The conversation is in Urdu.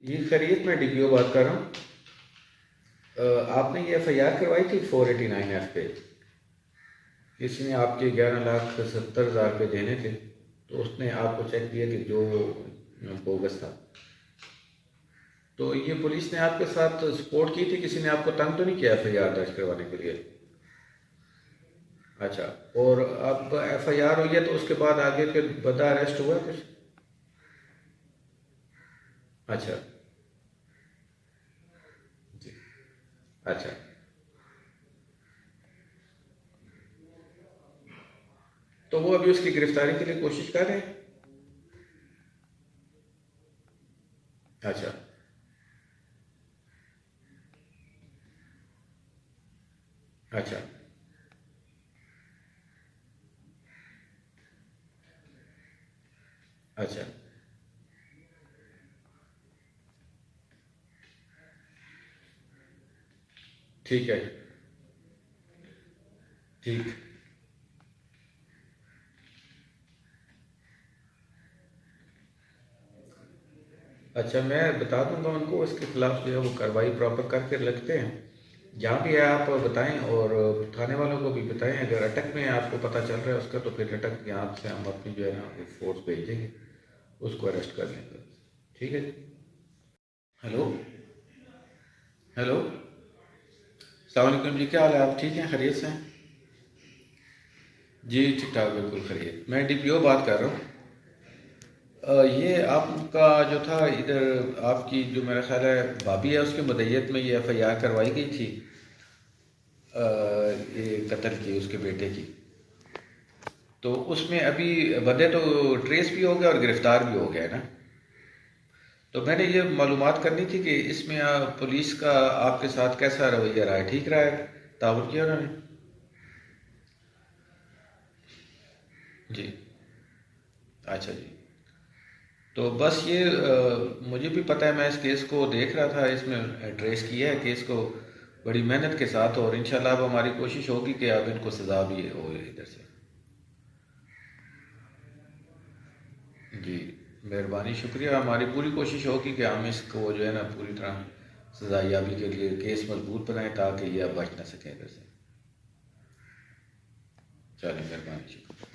یہ خیریت میں ڈی پی او بات کر رہا ہوں۔ آپ نے یہ ایف آئی آر کروائی تھی 489 ایف پہ، کسی نے آپ کے 11,70,000 روپے دینے تھے، تو اس نے آپ کو چیک کیا کہ جو بوگس تھا، تو یہ پولیس نے آپ کے ساتھ سپورٹ کی تھی؟ کسی نے آپ کو تنگ تو نہیں کیا ایف آئی آر درج کروانے کے لیے؟ اچھا، اور اب ایف آئی آر ہوئی ہے تو اس کے بعد آگے پھر بندہ اریسٹ ہوا ہے کچھ؟ اچھا جی، اچھا تو وہ ابھی اس کی گرفتاری کے لیے کوشش کر رہے ہیں؟ اچھا اچھا اچھا ٹھیک ہے، ٹھیک، اچھا میں بتا دوں گا ان کو، اس کے خلاف جو ہے وہ کارروائی پراپر کر کے لگتے ہیں جہاں بھی ہے، آپ بتائیں اور تھانے والوں کو بھی بتائیں، اگر اٹک میں آپ کو پتہ چل رہا ہے اس کا تو پھر اٹک یہاں سے ہم اپنی جو ہے نا فورس بھیج دیں گے، اس کو اریسٹ کر لیں گے۔ ٹھیک ہے جی۔ ہیلو، ہیلو، السلام علیکم جی، کیا حال ہے؟ آپ ٹھیک ہیں؟ خیریت سے ہیں؟ جی ٹھیک ٹھاک، بالکل خیریت، میں ڈی پی او بات کر رہا ہوں۔ یہ آپ کا جو تھا ادھر، آپ کی جو میرا خیال ہے بھابھی ہے، اس کی مدعیت میں یہ ایف آئی آر کروائی گئی تھی، یہ قتل کی اس کے بیٹے کی، تو اس میں ابھی بندے تو ٹریس بھی ہو گیا اور گرفتار بھی ہو گیا ہے نا؟ تو میں نے یہ معلومات کرنی تھی کہ اس میں پولیس کا آپ کے ساتھ کیسا رویہ رہا ہے؟ ٹھیک رہا ہے؟ تعاون کیا انہوں نے؟ جی، اچھا جی، تو بس یہ مجھے بھی پتہ ہے، میں اس کیس کو دیکھ رہا تھا، اس میں ٹریس کیا ہے کیس کو بڑی محنت کے ساتھ، اور انشاءاللہ اب ہماری کوشش ہوگی کہ اب ان کو سزا بھی ہو ادھر سے۔ جی مہربانی، شکریہ، ہماری پوری کوشش ہوگی کہ ہم اس کو جو ہے نا پوری طرح سزا یابی کے لیے کیس مضبوط بنائیں تاکہ یہ اب بچ نہ سکیں ادھر سے۔ چلیے مہربانی، شکریہ۔